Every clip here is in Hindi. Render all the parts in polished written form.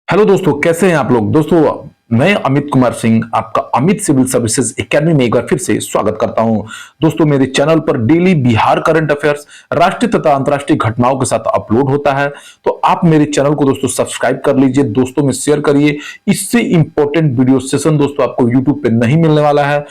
हेलो दोस्तों, कैसे हैं आप लोग। दोस्तों, मैं अमित कुमार सिंह आपका अमित सिविल सर्विसेज एकेडमी में एक बार फिर से स्वागत करता हूं। दोस्तों, मेरे चैनल पर डेली बिहार करंट अफेयर्स, राष्ट्रीय तथा अंतर्राष्ट्रीय घटनाओं के साथ अपलोड होता है। तो आप मेरे चैनल को दोस्तों सब्सक्राइब कर लीजिए, दोस्तों में शेयर करिए। इससे इंपॉर्टेंट वीडियो सेशन दोस्तों आपको यूट्यूब पे नहीं मिलने वाला है।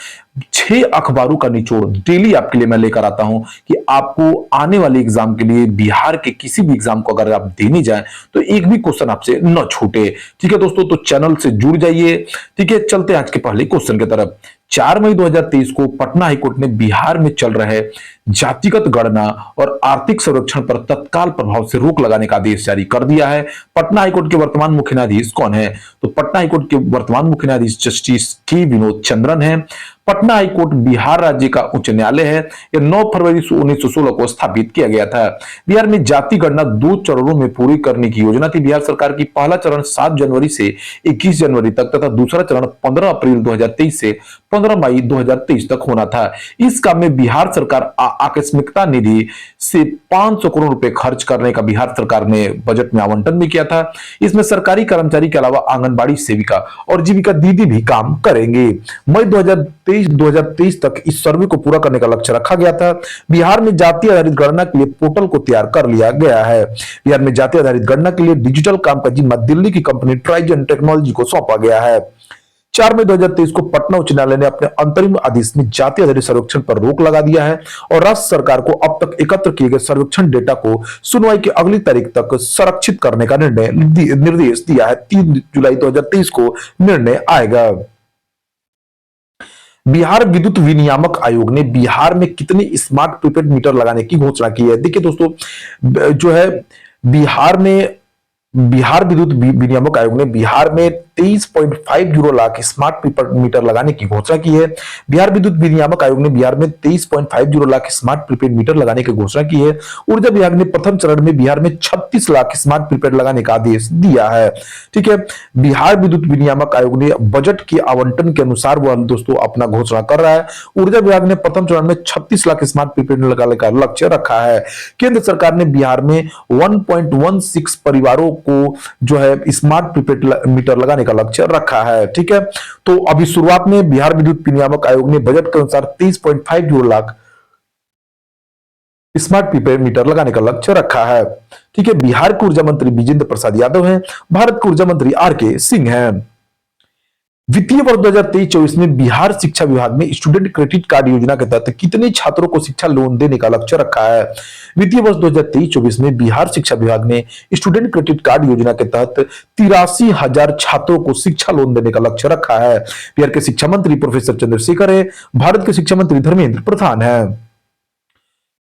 6 अखबारों का निचोड़ डेली आपके लिए मैं लेकर आता हूं कि आपको आने वाले एग्जाम के लिए, बिहार के किसी भी एग्जाम को अगर आप देने जाएं तो एक भी क्वेश्चन आपसे न छूटे। ठीक है दोस्तों, तो चैनल से जुड़ जाइए। ठीक है, चलते हैं आज के पहले क्वेश्चन की तरफ। 4 मई 2023 को पटना हाईकोर्ट ने बिहार में चल रहे जातिगत गणना और आर्थिक सर्वेक्षण पर तत्काल प्रभाव से रोक लगाने का आदेश जारी कर दिया है। पटना हाईकोर्ट के वर्तमान मुख्य न्यायाधीश कौन है? तो पटना हाईकोर्ट के वर्तमान मुख्य न्यायाधीश जस्टिस के विनोद चंद्रन है। पटना हाईकोर्ट बिहार राज्य का उच्च न्यायालय है। यह 9 फरवरी 1916 को स्थापित किया गया था। बिहार में जाति गणना 2 चरणों में पूरी करने की योजना थी बिहार सरकार की। पहला चरण 7 जनवरी से 21 जनवरी तक तथा दूसरा चरण 15 अप्रैल 2023 से 15 मई 2023 तक होना था। इस काम में बिहार सरकार आकस्मिकता निधि से 500 करोड़ रुपए खर्च करने का बिहार सरकार ने बजट में आवंटन भी किया था। इसमें सरकारी कर्मचारी के अलावा आंगनबाड़ी सेविका और जीविका दीदी भी काम करेंगे। मई 2023 तक इस सर्वे को पूरा करने का लक्ष्य रखा गया था। बिहार में जाति आधारित गणना के लिए पोर्टल को तैयार कर लिया गया है। बिहार में जाति आधारित गणना के लिए डिजिटल काम का जिम्मा दिल्ली की कंपनी ट्राइजन टेक्नोलॉजी को सौंपा गया है। 4 मई 2023 को पटना उच्च न्यायालय ने अपने अंतरिम आदेश में जाति आधारित सर्वेक्षण पर रोक लगा दिया है और राज्य सरकार को अब तक एकत्र किए गए सर्वेक्षण डेटा को सुनवाई की अगली तारीख तक संरक्षित करने का निर्देश दिया है। 3 जुलाई 2023 को निर्णय आएगा। बिहार विद्युत विनियामक आयोग ने बिहार में कितने स्मार्ट प्रीपेड मीटर लगाने की घोषणा की है? देखिए दोस्तों, जो है बिहार विद्युत विनियामक आयोग ने बिहार में 23.50 लाख स्मार्ट प्रीपेड मीटर लगाने की घोषणा की है। बिहार विद्युत विनियामक आयोग ने बिहार में 23.50 लाख स्मार्ट प्रीपेड मीटर लगाने की घोषणा की है। ऊर्जा विभाग ने प्रथम चरण में बिहार में 36 लाख स्मार्ट प्रीपेड लगाने का आदेश दिया है। ठीक है, बिहार विद्युत विनियामक आयोग ने बजट के आवंटन के अनुसार वह दोस्तों अपना घोषणा कर रहा है। ऊर्जा विभाग ने प्रथम चरण में 36 लाख स्मार्ट प्रीपेड लगाने का लक्ष्य रखा है। केंद्र सरकार ने बिहार में 1.16 परिवारों को जो है स्मार्ट प्रीपेड मीटर लगाने का लक्ष्य रखा है। ठीक है, तो अभी शुरुआत में बिहार विद्युत विनियामक आयोग ने बजट के अनुसार 23.50 लाख स्मार्ट प्रीपेड मीटर लगाने का लक्ष्य रखा है। ठीक है, बिहार के ऊर्जा मंत्री विजेंद्र प्रसाद यादव हैं। भारत के ऊर्जा मंत्री आर के सिंह हैं। वित्तीय वर्ष 2023-24 में बिहार शिक्षा विभाग ने स्टूडेंट क्रेडिट कार्ड योजना के तहत कितने छात्रों को शिक्षा लोन देने का लक्ष्य रखा है? वित्तीय वर्ष 2023-24 में बिहार शिक्षा विभाग ने स्टूडेंट क्रेडिट कार्ड योजना के तहत 83,000 छात्रों को शिक्षा लोन देने का लक्ष्य रखा है। बिहार के शिक्षा मंत्री प्रोफेसर चंद्रशेखर है। भारत के शिक्षा मंत्री धर्मेंद्र प्रधान है।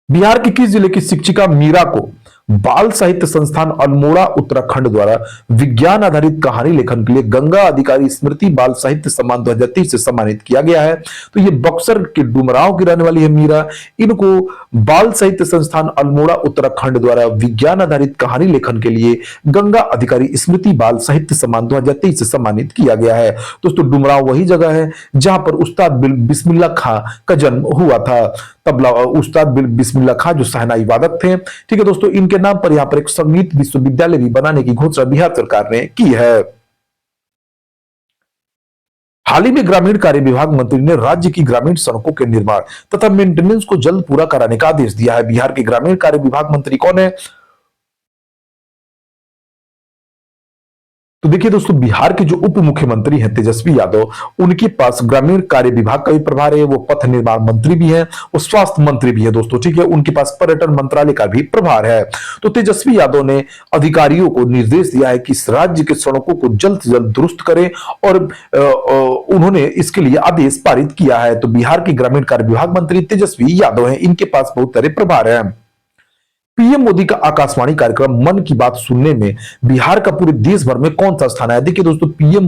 बिहार के किस जिले की शिक्षिका मीरा को बाल साहित्य संस्थान अल्मोड़ा उत्तराखंड द्वारा विज्ञान आधारित कहानी लेखन के लिए गंगा अधिकारी स्मृति बाल साहित्य सम्मान 2023 से सम्मानित किया गया है? तो ये बक्सर के डुमरांव की रहने वाली है मीरा। इनको बाल साहित्य संस्थान अल्मोड़ा उत्तराखंड द्वारा विज्ञान आधारित कहानी लेखन के लिए गंगा अधिकारी स्मृति बाल साहित्य सम्मान 2023 से सम्मानित किया गया है। दोस्तों, डुमरांव वही जगह है जहां पर उस्ताद बिस्मिल्लाह खां का जन्म हुआ था। तबला उस्ताद बिस्मिल्लाह खां जो शहनाई वादक थे। ठीक है दोस्तों, इनके नाम पर यहां पर एक संगीत विश्वविद्यालय भी बनाने की घोषणा बिहार सरकार ने की है। हाल ही में ग्रामीण कार्य विभाग मंत्री ने राज्य की ग्रामीण सड़कों के निर्माण तथा मेंटेनेंस को जल्द पूरा कराने का आदेश दिया है। बिहार के ग्रामीण कार्य विभाग मंत्री कौन है? तो देखिए दोस्तों, बिहार के जो उप मुख्यमंत्री हैं तेजस्वी यादव, उनके पास ग्रामीण कार्य विभाग का भी प्रभार है। वो पथ निर्माण मंत्री भी हैं, वो स्वास्थ्य मंत्री भी है दोस्तों। ठीक है, उनके पास पर्यटन मंत्रालय का भी प्रभार है। तो तेजस्वी यादव ने अधिकारियों को निर्देश दिया है कि इस राज्य के सड़कों को जल्द से जल्द दुरुस्त करें और उन्होंने इसके लिए आदेश पारित किया है। तो बिहार के ग्रामीण कार्य विभाग मंत्री तेजस्वी यादव हैं, इनके पास बहुत सारे प्रभार है। पीएम मोदी का आकाशवाणी कार्यक्रम मन की बात सुनने में बिहार का पूरे देश भर में कौन सा स्थान है? देखिए दोस्तों, पीएम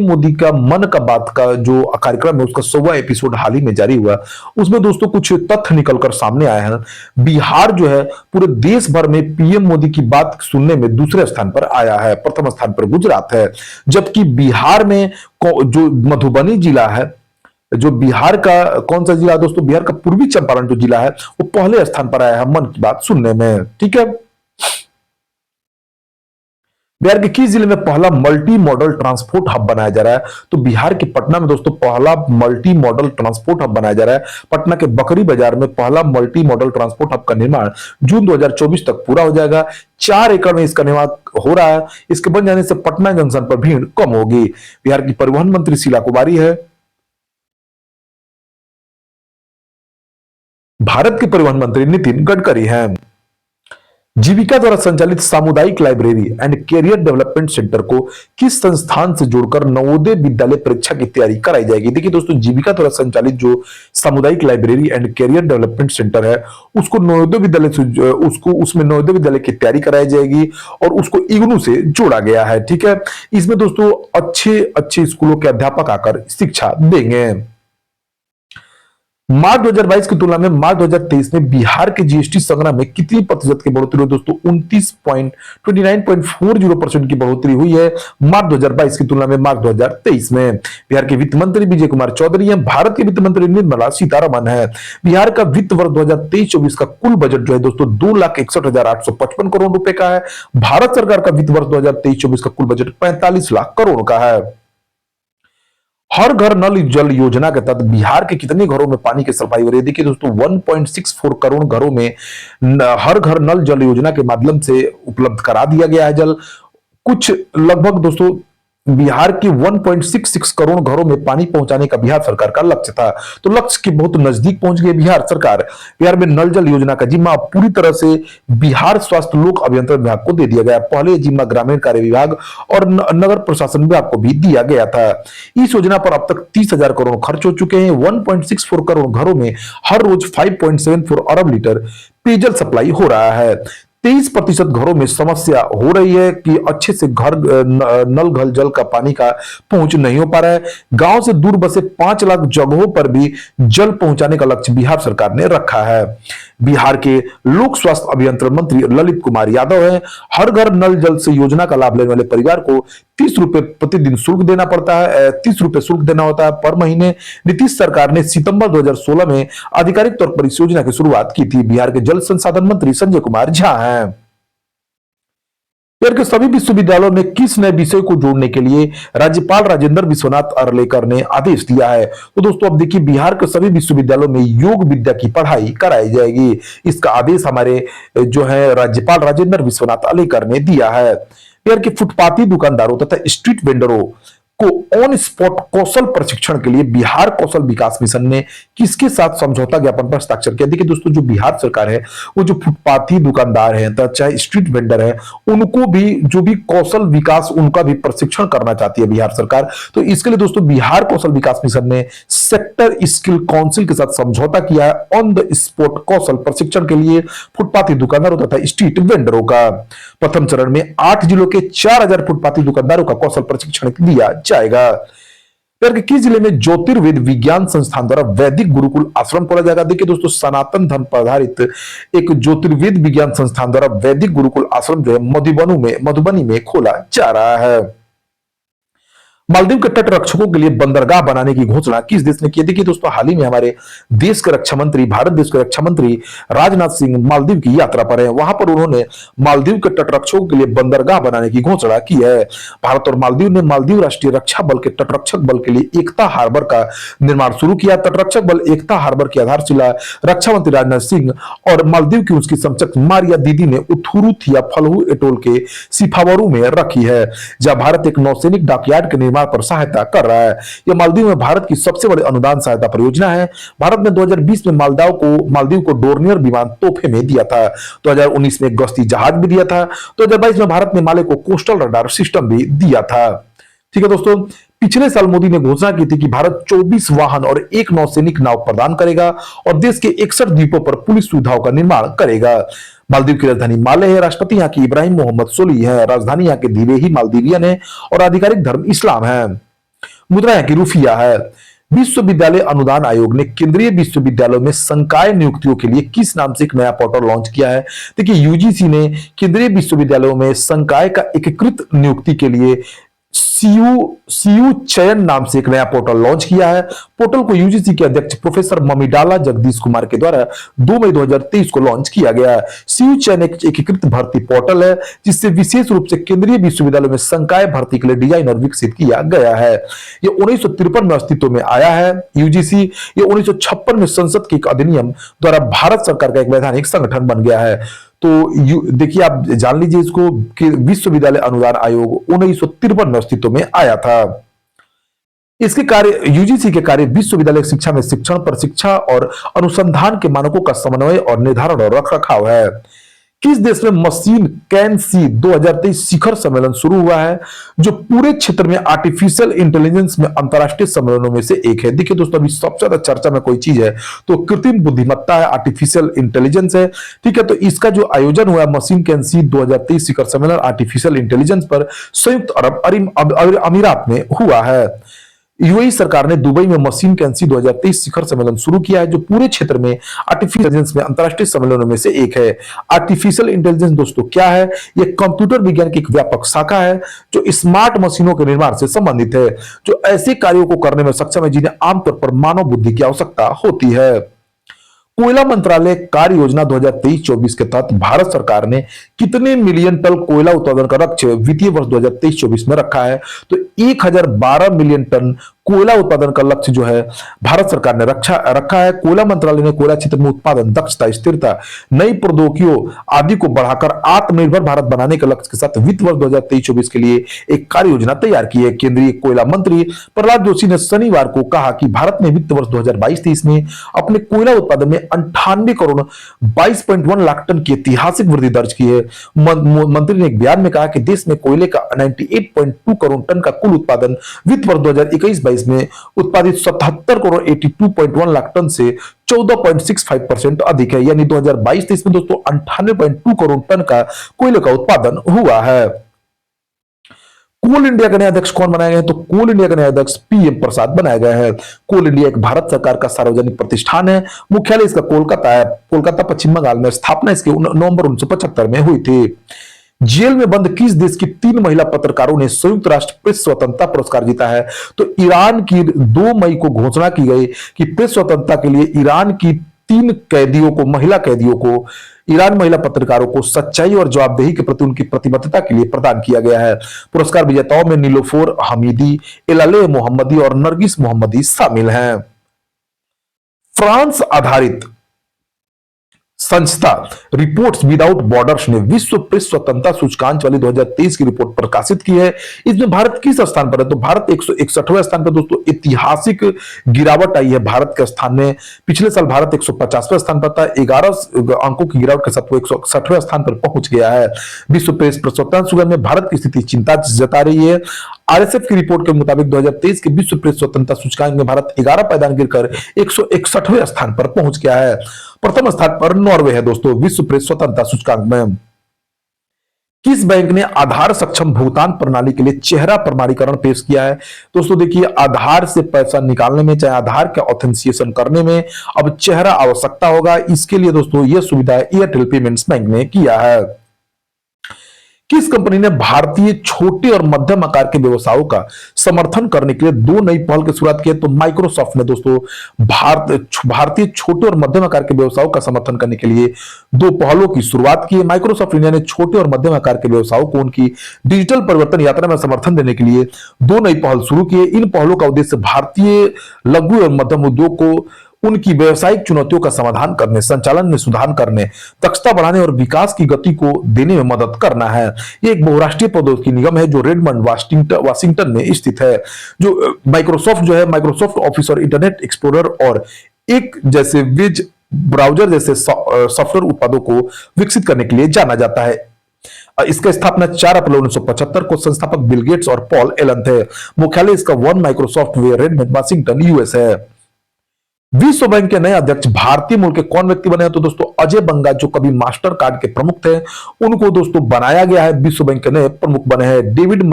मोदी का मन का बात का जो कार्यक्रम है उसका 100वां एपिसोड हाल ही में जारी हुआ। उसमें दोस्तों कुछ तथ्य निकलकर सामने आए हैं। बिहार जो है पूरे देश भर में पीएम मोदी की बात सुनने में दूसरे स्थान पर आया है। प्रथम स्थान पर गुजरात है, जबकि बिहार में जो मधुबनी जिला है, जो बिहार का कौन सा जिला दोस्तों, बिहार का पूर्वी चंपारण जो जिला है वो पहले स्थान पर आया है मन की बात सुनने में। ठीक है, बिहार के किस जिले में पहला मल्टी मॉडल ट्रांसपोर्ट हब बनाया जा रहा है? तो बिहार के पटना में दोस्तों पहला मल्टी मॉडल ट्रांसपोर्ट हब बनाया जा रहा है। पटना के बकरी बाजार में पहला मल्टी मॉडल ट्रांसपोर्ट हब का निर्माण जून 2024 तक पूरा हो जाएगा। 4 एकड़ में इसका निर्माण हो रहा है। इसके बन जाने से पटना जंक्शन पर भीड़ कम होगी। बिहार की परिवहन मंत्री शीला कुमारी है। भारत के परिवहन मंत्री नितिन गडकरी हैं। जीविका द्वारा संचालित सामुदायिक library and career development centre को किस संस्थान से जोड़कर नवोदय विद्यालय परीक्षा की तैयारी कराई जाएगी? देखिए दोस्तों, जीविका द्वारा संचालित जो सामुदायिक library and career development centre है, उसको नवोदय विद्यालय से उसमें नवोदय विद्यालय की तैयारी कराई जाएगी और उसको इग्नू से जोड़ा गया है। ठीक है, इसमें दोस्तों अच्छे अच्छे स्कूलों के अध्यापक आकर शिक्षा देंगे। मार्च 2022 की तुलना में मार्च 2023 में बिहार के जीएसटी संग्रह में कितनी प्रतिशत की बढ़ोतरी हुई? दोस्तों 29.40% की बढ़ोतरी हुई है मार्च 2022 की तुलना में मार्च 2023 में। बिहार के वित्त मंत्री विजय कुमार चौधरी हैं। भारत के वित्त मंत्री निर्मला सीतारमण है। बिहार का वित्त वर्ष 2023-24 का कुल बजट जो है दोस्तों 2,61,855 करोड़ रुपए का है। भारत सरकार का वित्त वर्ष 2023-24 का कुल बजट 45 लाख करोड़ का है। हर घर नल जल योजना के तहत बिहार के कितने घरों में पानी की सप्लाई हो रही है? देखिए दोस्तों 1.64 करोड़ घरों में हर घर नल जल योजना के माध्यम से उपलब्ध करा दिया गया है जल। कुछ लगभग दोस्तों बिहार के 1.66 करोड़ घरों में पानी पहुंचाने का बिहार सरकार का लक्ष्य था, तो लक्ष्य के बहुत नजदीक पहुंच गई बिहार सरकार। बिहार में नल जल योजना का जिम्मा पूरी तरह से बिहार स्वास्थ्य लोक अभियंत्रण विभाग को दे दिया गया। पहले जिम्मा ग्रामीण कार्य विभाग और नगर प्रशासन विभाग को भी दिया गया था। इस योजना पर अब तक 30,000 करोड़ खर्च हो चुके हैं। 1.64 करोड़ घरों में हर रोज 5.74 अरब लीटर पेयजल सप्लाई हो रहा है। 23% घरों में समस्या हो रही है कि अच्छे से घर नल घल जल का पानी का पहुंच नहीं हो पा रहा है। गांव से दूर बसे 5 लाख जगहों पर भी जल पहुंचाने का लक्ष्य बिहार सरकार ने रखा है। बिहार के लोक स्वास्थ्य अभियंत्रण मंत्री ललित कुमार यादव है। हर घर नल जल से योजना का लाभ लेने वाले परिवार को 30 रुपए प्रतिदिन शुल्क देना पड़ता है। 30 रुपए शुल्क देना होता है पर महीने। नीतीश सरकार ने सितंबर 2016 में आधिकारिक तौर पर इस योजना की शुरुआत की थी। बिहार के जल संसाधन मंत्री संजय कुमार झा हैं। बिहार के सभी विश्वविद्यालयों में किस नए विषय को जोड़ने के लिए राज्यपाल राजेंद्र विश्वनाथ अर्लेकर ने आदेश दिया है? तो दोस्तों अब देखिए, बिहार के सभी विश्वविद्यालयों में योग विद्या की पढ़ाई कराई जाएगी। इसका आदेश हमारे जो है राज्यपाल राजेंद्र विश्वनाथ अर्लेकर ने दिया है। बिहार के फुटपाथी दुकानदारों तथा स्ट्रीट वेंडरों को ऑन स्पॉट कौशल प्रशिक्षण के लिए बिहार कौशल विकास मिशन ने किसके साथ समझौता ज्ञापन पर हस्ताक्षर किया? देखिए दोस्तों, जो बिहार सरकार है वो जो फुटपाथी दुकानदार हैं चाहे स्ट्रीट वेंडर है, उनको भी जो भी कौशल विकास उनका भी प्रशिक्षण करना चाहती है बिहार सरकार। तो इसके लिए दोस्तों बिहार कौशल विकास मिशन ने सेक्टर स्किल काउंसिल के साथ समझौता किया है ऑन द स्पॉट कौशल प्रशिक्षण के लिए फुटपाथी दुकानदारों तथा स्ट्रीट वेंडरों का। प्रथम चरण में 8 जिलों के 4,000 फुटपाथी दुकानदारों का कौशल प्रशिक्षण दिया जाएगा। बिहार के किस जिले में ज्योतिर्वेद विज्ञान संस्थान द्वारा वैदिक गुरुकुल आश्रम खोला जाएगा? देखिए दोस्तों, सनातन धर्म पर आधारित एक ज्योतिर्वेद विज्ञान संस्थान द्वारा वैदिक गुरुकुल आश्रम जो है मधुबनी में खोला जा रहा है। मालदीव के तट रक्षकों के लिए बंदरगाह बनाने की घोषणा किस देश ने की? देखिए दोस्तों, हाल ही में हमारे देश के रक्षा मंत्री भारत देश के रक्षा मंत्री राजनाथ सिंह मालदीव की यात्रा पर है। वहां पर उन्होंने मालदीव के तट रक्षकों के लिए बंदरगाह बनाने की घोषणा की है। भारत और मालदीव ने मालदीव राष्ट्रीय रक्षा बल के तटरक्षक बल के लिए एकता हार्बर का निर्माण शुरू किया। तटरक्षक बल एकता हार्बर की आधारशिला रक्षा मंत्री राजनाथ सिंह और मालदीव की उसकी समकक्ष मारिया दीदी ने उथुरु थिया फलहू एटोल के सिफावरू में रखी है, जहां भारत एक नौसैनिक डॉकयार्ड के निर्माण पर सहायता कर रहा है। यह मालदीव में भारत की सबसे बड़ी अनुदान सहायता परियोजना है। भारत ने 2020 में मालदीव को डोर्नियर विमान तोहफे में दिया था। 2019 में गश्ती जहाज भी दिया था। 2022 में भारत ने माले को कोस्टल रडार सिस्टम भी दिया था। ठीक है दोस्तों, पिछले साल मोदी ने घोषणा की थी कि भारत 24 वाहन और 1 नौसैनिक नाव प्रदान करेगा और देश के 61 द्वीपों पर पुलिस सुविधाओं का निर्माण करेगा। मालदीव की राजधानी माले है। राष्ट्रपति यहाँ की इब्राहिम मोहम्मद सोली है। राजधानी यहाँ के दीवे ही मालदीवियन है और आधिकारिक धर्म इस्लाम है। मुद्रा यहाँ की रुफिया है। विश्वविद्यालय अनुदान आयोग ने केंद्रीय विश्वविद्यालयों में संकाय नियुक्तियों के लिए किस नाम से एक नया पोर्टल लॉन्च किया है? देखिए, यूजीसी ने केंद्रीय विश्वविद्यालयों में संकाय का एकीकृत नियुक्ति के लिए सीयू चयन नाम से एक नया पोर्टल लॉन्च किया है। पोर्टल को यूजीसी के अध्यक्ष प्रोफेसर ममिडाला जगदीश कुमार के द्वारा 2 मई 2023 को लॉन्च किया गया है। सीयू चयन एक एकीकृत भर्ती पोर्टल है जिससे विशेष रूप से केंद्रीय विश्वविद्यालयों में संकाय भर्ती के लिए डिजाइन और विकसित किया गया है। यह 1953 में अस्तित्व में आया है। यूजीसी ये 1956 में संसद के एक अधिनियम द्वारा भारत सरकार का एक वैधानिक संगठन बन गया है। तो देखिए, आप जान लीजिए इसको कि विश्वविद्यालय अनुदान आयोग 1953 में अस्तित्व में आया था। इसके कार्य, यूजीसी के कार्य विश्वविद्यालय शिक्षा में शिक्षण, प्रशिक्षण और अनुसंधान के मानकों का समन्वय और निर्धारण और रखरखाव है। किस देश में मशीन कैन सी 2023 शिखर सम्मेलन शुरू हुआ है, जो पूरे क्षेत्र में आर्टिफिशियल इंटेलिजेंस में अंतरराष्ट्रीय सम्मेलनों में से एक है। देखिए दोस्तों, अभी सबसे ज्यादा चर्चा में कोई चीज है तो कृत्रिम बुद्धिमत्ता है, आर्टिफिशियल इंटेलिजेंस है। ठीक है, तो इसका जो आयोजन हुआ मशीन कैन सी 2023 शिखर सम्मेलन आर्टिफिशियल इंटेलिजेंस पर संयुक्त अरब अमीरात में हुआ है। यूएई सरकार ने दुबई में मशीन कैंसी 2023 शिखर सम्मेलन शुरू किया है, जो पूरे क्षेत्र में आर्टिफिशियल इंटेलिजेंस में अंतरराष्ट्रीय सम्मेलनों में से एक है। आर्टिफिशियल इंटेलिजेंस दोस्तों क्या है? यह कंप्यूटर विज्ञान की एक व्यापक शाखा है जो स्मार्ट मशीनों के निर्माण से संबंधित है, जो ऐसे कार्यों को करने में सक्षम है जिन्हें आमतौर पर मानव बुद्धि की आवश्यकता होती है। कोयला मंत्रालय कार्य योजना 2023-24 के तहत भारत सरकार ने कितने मिलियन टन कोयला उत्पादन का लक्ष्य वित्तीय वर्ष 2023-24 में रखा है? तो 1012 मिलियन टन कोयला उत्पादन का लक्ष्य जो है भारत सरकार ने रखा है। कोयला मंत्रालय ने कोयला क्षेत्र में उत्पादन, दक्षता, स्थिरता, नई प्रौद्योगिकियों आदि को बढ़ाकर आत्मनिर्भर भारत बनाने के लक्ष्य के साथ वित्त वर्ष 2023-24 के लिए एक कार्य योजना तैयार की है। केंद्रीय कोयला मंत्री प्रहलाद जोशी ने शनिवार को कहा कि भारत ने वित्त वर्ष 2022-23 में अपने कोयला उत्पादन में 98 करोड़ 22.1 लाख टन की ऐतिहासिक वृद्धि दर्ज की है। मंत्री ने एक बयान में कहा कि देश में कोयले का 98.2 करोड़ टन का कुल उत्पादन वित्त वर्ष 2021-22 में उत्पादित 77 करोड़ 82.1 लाख टन से 14.65% अधिक है। यानी 2022-23 में दोस्तों 98.2 करोड़ टन का कोयले का उत्पादन हुआ है। कोल इंडिया का नया अध्यक्ष कौन बनाया गया है? तो कोल इंडिया का नया अध्यक्ष पीएम प्रसाद बनाया गया है। कोल इंडिया एक भारत सरकार का सार्वजनिक प्रतिष्ठान है। मुख्यालय इसका कोलकाता है। कोलकाता पश्चिम बंगाल में। स्थापना इसकी नवंबर 1975 में हुई थी। जेल में बंद किस देश की 3 महिला पत्रकारों ने संयुक्त राष्ट्र प्रेस स्वतंत्रता पुरस्कार जीता है? तो ईरान की 2 मई को घोषणा की गई कि प्रेस स्वतंत्रता के लिए ईरान की 3 कैदियों को, महिला कैदियों को, ईरान महिला पत्रकारों को सच्चाई और जवाबदेही के प्रति उनकी प्रतिबद्धता के लिए प्रदान किया गया है। पुरस्कार विजेताओं में नीलोफर हमीदी, एलाले मोहम्मदी और नरगिस मोहम्मदी शामिल हैं। फ्रांस आधारित संस्था रिपोर्ट्स विदाउट बॉर्डर्स ने विश्व प्रेस स्वतंत्रता सूचकांक वाली 2023 की रिपोर्ट प्रकाशित की है। इसमें भारत किस स्थान पर है? तो भारत 161वें स्थान पर दोस्तों। ऐतिहासिक गिरावट आई है भारत के स्थान में। पिछले साल भारत 150वें स्थान पर था। 11 अंकों की गिरावट के साथ वो 161वें स्थान पर पहुंच गया है। विश्व प्रेस स्वतंत्रता सूचकांक में भारत की स्थिति चिंता जता रही है। आरएसएफ की रिपोर्ट के मुताबिक 2023 के विश्व प्रेस स्वतंत्रता सूचकांक में भारत 11 पायदान गिरकर 161वें स्थान पर पहुंच गया है। प्रथम स्थान पर नॉर्वे है दोस्तों विश्व प्रेस स्वतंत्रता सूचकांक में। किस बैंक ने आधार सक्षम भुगतान प्रणाली के लिए चेहरा प्रमाणीकरण पेश किया है? दोस्तों देखिए, आधार से पैसा निकालने में, चाहे आधार का ऑथेंटिकेशन करने में अब चेहरा आवश्यकता होगा। इसके लिए दोस्तों यह सुविधा एयरटेल पेमेंट्स बैंक ने किया है। किस कंपनी ने भारतीय छोटे और मध्यम आकार के व्यवसायों का समर्थन करने के लिए 2 नई पहल की शुरुआत की है? तो माइक्रोसॉफ्ट ने दोस्तों भारतीय छोटे और मध्यम आकार के व्यवसायों का समर्थन करने के लिए 2 पहलों की शुरुआत की है। माइक्रोसॉफ्ट इंडिया ने छोटे और मध्यम आकार के व्यवसायों को उनकी डिजिटल परिवर्तन यात्रा में समर्थन देने के लिए 2 नई पहल शुरू की है। इन पहलों का उद्देश्य भारतीय लघु और मध्यम उद्योग को उनकी व्यवसायिक चुनौतियों का समाधान करने, संचालन में सुधार करने, दक्षता बढ़ाने और विकास की गति को देने में मदद करना है। यह एक बहुराष्ट्रीय प्रौद्योगिकी निगम है जो रेडमंड वाशिंगटन में स्थित है। जो माइक्रोसॉफ्ट जो है, माइक्रोसॉफ्ट ऑफिस और इंटरनेट एक्सप्लोरर और एक जैसे वेब ब्राउजर जैसे सॉफ्टवेयर उत्पादों को विकसित करने के लिए जाना जाता है। इसका स्थापना 4 अप्रैल 1975 को संस्थापक बिल गेट्स और पॉल एलन थे। मुख्यालय इसका वन माइक्रोसॉफ्ट वे रेडमंड वाशिंगटन यूएस है। विश्व बैंक के नए अध्यक्ष भारतीय मूल के कौन व्यक्ति बने हैं? तो दोस्तों अजय बंगा, जो कभी मास्टर कार्ड के प्रमुख थे, उनको दोस्तों बनाया गया है। विश्व बैंक के नए प्रमुख बने हैं। डेविड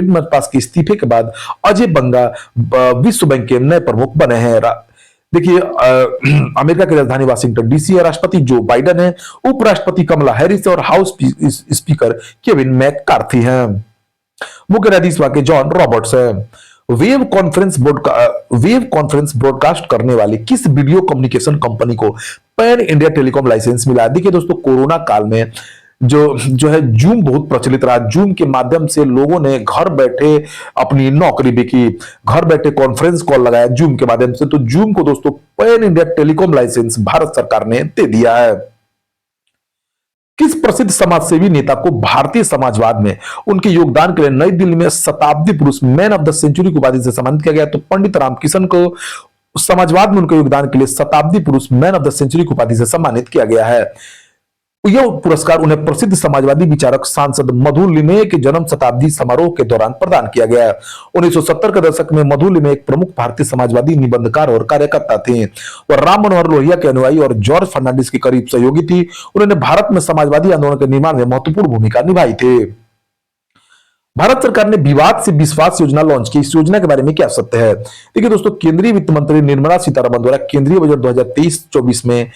मलपास के इस्तीफे के बाद अजय बंगा विश्व बैंक के नए प्रमुख बने हैं। देखिए अमेरिका की राजधानी वाशिंगटन डीसी है, राष्ट्रपति जो बाइडेन है, उपराष्ट्रपति कमला हैरिस और हाउस स्पीकर केविन मैककार्थी हैं। मुख्य न्यायाधीश वहां के जॉन रॉबर्ट्स है। वेव कॉन्फ्रेंस ब्रॉडकास्ट करने वाली किस वीडियो कम्युनिकेशन कंपनी को पैन इंडिया टेलीकॉम लाइसेंस मिला? देखिए दोस्तों, कोरोना काल में जो है जूम बहुत प्रचलित रहा। जूम के माध्यम से लोगों ने घर बैठे अपनी नौकरी भी की, घर बैठे कॉन्फ्रेंस कॉल लगाया जूम के माध्यम से। तो जूम को दोस्तों pan India telecom licence Bharat सरकार ने दे दिया है। किस प्रसिद्ध समाजसेवी नेता को भारतीय समाजवाद में उनके योगदान के लिए नई दिल्ली में शताब्दी पुरुष मैन ऑफ द सेंचुरी की उपाधि से सम्मानित किया गया? तो पंडित रामकिशन को समाजवाद में उनके योगदान के लिए शताब्दी पुरुष मैन ऑफ द सेंचुरी की उपाधि से सम्मानित किया गया है। यह पुरस्कार उन्हें प्रसिद्ध समाजवादी विचारक सांसद मधु लिमये के जन्म शताब्दी समारोह के दौरान प्रदान किया गया। 1970 के दशक में मधु लिमये एक प्रमुख भारतीय समाजवादी निबंधकार और कार्यकर्ता थे। वह राम मनोहर लोहिया के अनुयायी और जॉर्ज फर्नांडिस की करीब सहयोगी थी। उन्होंने भारत में समाजवादी आंदोलन के निर्माण में महत्वपूर्ण भूमिका निभाई थी। भारत सरकार ने विवाद से विश्वास योजना लॉन्च की। इस योजना के बारे में क्या सत्य है? देखिए दोस्तों, केंद्रीय वित्त मंत्री निर्मला सीतारमण द्वारा केंद्रीय बजट 2023-24 में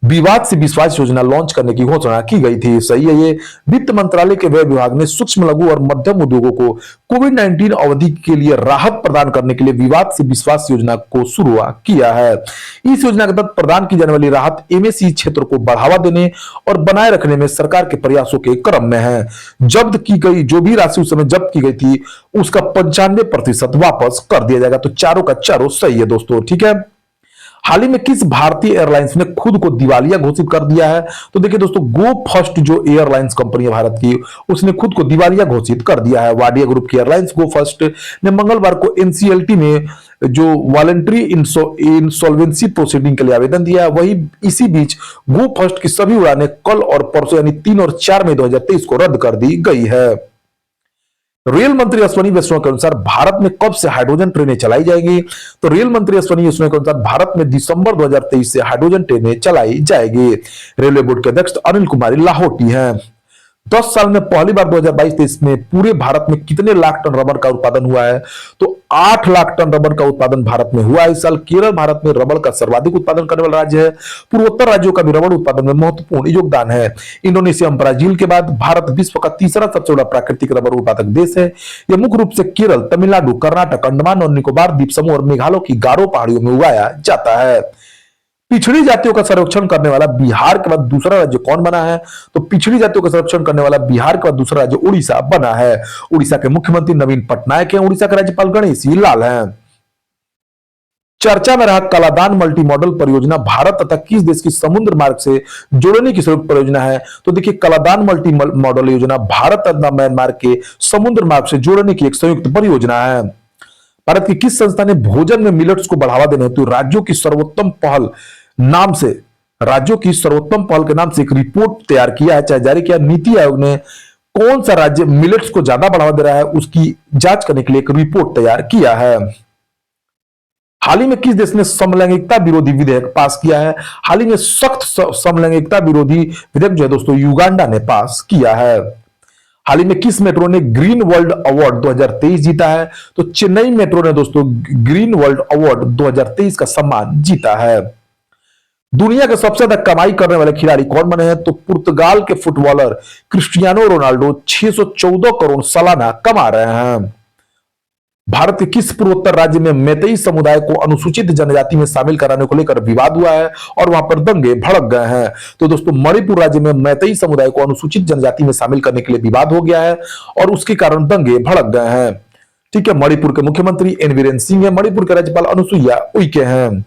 विवाद से विश्वास योजना लॉन्च करने की घोषणा की गई थी। सही है ये। वित्त मंत्रालय के व्यय विभाग ने सूक्ष्म, लघु और मध्यम उद्योगों को कोविड-19 अवधि के लिए राहत प्रदान करने के लिए विवाद से विश्वास योजना को शुरू किया है। इस योजना के तहत प्रदान की जाने वाली राहत एमएसई क्षेत्र को बढ़ावा देने और बनाए रखने में सरकार के प्रयासों के क्रम में है। जब्त की गई जो भी राशि उस समय जब्त की गई थी उसका 95% वापस कर दिया जाएगा। तो चारों का चारों सही है दोस्तों, ठीक है। हाल ही में किस भारतीय एयरलाइंस ने खुद को दिवालिया घोषित कर दिया है? तो देखिए दोस्तों, गो फर्स्ट जो एयरलाइंस कंपनी है भारत की, उसने खुद को दिवालिया घोषित कर दिया है। वाडिया ग्रुप की एयरलाइंस गो फर्स्ट ने मंगलवार को एनसीएलटी में जो वॉलंटरी इंसॉल्वेंसी प्रोसीडिंग के लिए आवेदन दिया है। वही इसी बीच गो फर्स्ट की सभी उड़ानें कल और परसों यानी 3 और 4 मई 2023 को रद्द कर दी गई है। रेल मंत्री अश्विनी वैष्णव के अनुसार भारत में कब से हाइड्रोजन ट्रेनें चलाई जाएंगी? तो रेल मंत्री अश्विनी वैष्णव के अनुसार भारत में दिसंबर 2023 से हाइड्रोजन ट्रेनें चलाई जाएगी। रेलवे बोर्ड के अध्यक्ष अनिल कुमारी लाहौटी हैं। 10 साल में पहली बार 2022-23 में पूरे भारत में कितने लाख टन रबर का उत्पादन हुआ है? तो 8 लाख टन रबर का उत्पादन भारत में हुआ। इस साल केरल भारत में रबर का सर्वाधिक उत्पादन करने वाला राज्य है। पूर्वोत्तर राज्यों का भी रबर उत्पादन में महत्वपूर्ण योगदान है। इंडोनेशिया और ब्राजील के बाद भारत विश्व का तीसरा सबसे बड़ा प्राकृतिक रबर उत्पादक देश है। यह मुख्य रूप से केरल, तमिलनाडु, कर्नाटक, अंडमान और निकोबार द्वीप समूह और मेघालय की गारो पहाड़ियों में उगाया जाता है। पिछड़ी जातियों का संरक्षण करने वाला बिहार के बाद दूसरा राज्य कौन बना है? तो पिछड़ी जातियों का संरक्षण करने वाला बिहार के बाद दूसरा राज्य उड़ीसा बना है। उड़ीसा के मुख्यमंत्री नवीन पटनायक हैं। उड़ीसा के राज्यपाल गणेशी लाल हैं। चर्चा में रहा कलादान मल्टी मॉडल परियोजना भारत तथा किस देश की समुद्र मार्ग से जोड़ने की संयुक्त परियोजना है? तो देखिए, कलादान मल्टी मॉडल योजना भारत तथा म्यांमार के समुद्र मार्ग से जोड़ने की एक संयुक्त परियोजना है। भारत की किस संस्था ने भोजन में मिलेट्स को बढ़ावा देने हेतु राज्यों की सर्वोत्तम पहल के नाम से एक रिपोर्ट तैयार किया है, चाहे जारी किया? नीति आयोग ने कौन सा राज्य मिलेट्स को ज्यादा बढ़ावा दे रहा है उसकी जांच करने के लिए एक रिपोर्ट तैयार किया है। हाल ही में किस देश ने समलैंगिकता विरोधी विधेयक पास किया है? हाल ही में सख्त समलैंगिकता विरोधी विधेयक जो है दोस्तों युगांडा ने पास किया है। हाल ही में किस मेट्रो ने ग्रीन वर्ल्ड अवार्ड 2023 जीता है? तो चेन्नई मेट्रो ने दोस्तों ग्रीन वर्ल्ड अवार्ड 2023 का सम्मान जीता है। दुनिया के सबसे ज्यादा कमाई करने वाले खिलाड़ी कौन बने हैं? तो पुर्तगाल के फुटबॉलर क्रिस्टियानो रोनाल्डो 614 करोड़ सालाना कमा रहे हैं। भारत के किस पूर्वोत्तर राज्य में मैतेई समुदाय को अनुसूचित जनजाति में शामिल कराने को लेकर विवाद हुआ है और वहां पर दंगे भड़क गए हैं? तो दोस्तों, मणिपुर राज्य में मैतेई समुदाय को अनुसूचित जनजाति में शामिल करने के लिए विवाद हो गया है और उसके कारण दंगे भड़क गए हैं। ठीक है। मणिपुर के मुख्यमंत्री एन बीरेन सिंह है। मणिपुर के राज्यपाल अनुसुईया उइके हैं।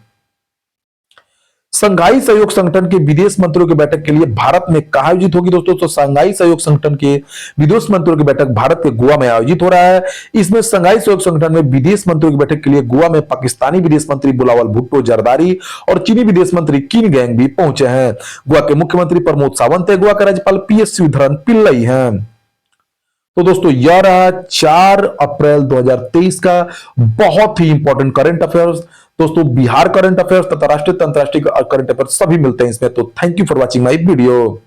संघाई सहयोग संगठन के विदेश मंत्रियों की बैठक के लिए भारत में कहां आयोजित होगी दोस्तों? तो संघाई सहयोग संगठन के विदेश मंत्रियों की बैठक भारत के गोवा में आयोजित हो रहा है। इसमें संघाई सहयोग संगठन में विदेश मंत्रियों की बैठक के लिए गोवा में पाकिस्तानी विदेश मंत्री बुलावल भुट्टो जरदारी और चीनी विदेश मंत्री किन गैंग भी पहुंचे हैं। गोवा के मुख्यमंत्री प्रमोद सावंत है। गोवा के राज्यपाल PS श्रीधरन पिल्लई हैं। तो दोस्तों, यह रहा 4 अप्रैल 2023 का बहुत ही इंपॉर्टेंट करंट अफेयर्स। दोस्तों, बिहार करंट अफेयर्स तथा राष्ट्रीय अंतरराष्ट्रीय करंट अफेयर्स सभी मिलते हैं इसमें। तो thank you for watching my video.